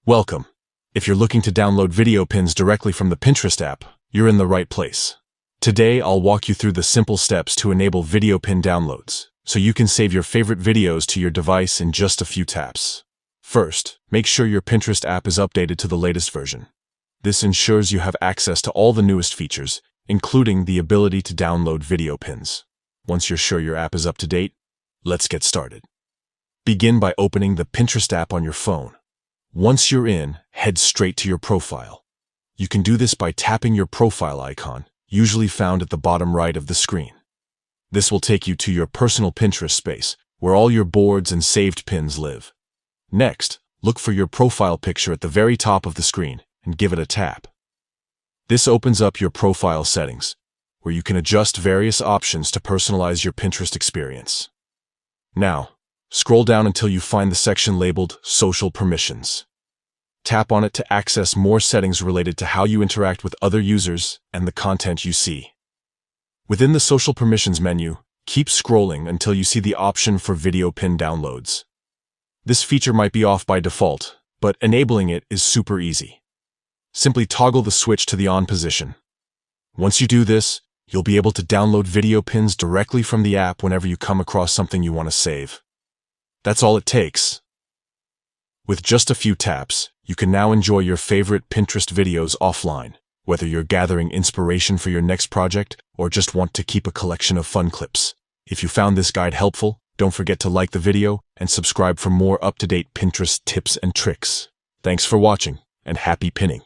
Welcome. If you're looking to download video pins directly from the Pinterest app, you're in the right place. Today, I'll walk you through the simple steps to enable video pin downloads, so you can save your favorite videos to your device in just a few taps. First, make sure your Pinterest app is updated to the latest version. This ensures you have access to all the newest features, including the ability to download video pins. Once you're sure your app is up to date, let's get started. Begin by opening the Pinterest app on your phone. Once you're in, head straight to your profile. You can do this by tapping your profile icon, usually found at the bottom right of the screen. This will take you to your personal Pinterest space, where all your boards and saved pins live. Next, look for your profile picture at the very top of the screen and give it a tap. This opens up your profile settings, where you can adjust various options to personalize your Pinterest experience. Now, scroll down until you find the section labeled Social Permissions. Tap on it to access more settings related to how you interact with other users and the content you see. Within the Social Permissions menu, keep scrolling until you see the option for video pin downloads. This feature might be off by default, but enabling it is super easy. Simply toggle the switch to the on position. Once you do this, you'll be able to download video pins directly from the app whenever you come across something you want to save. That's all it takes. With just a few taps, you can now enjoy your favorite Pinterest videos offline, whether you're gathering inspiration for your next project or just want to keep a collection of fun clips. If you found this guide helpful, don't forget to like the video and subscribe for more up-to-date Pinterest tips and tricks. Thanks for watching, and happy pinning!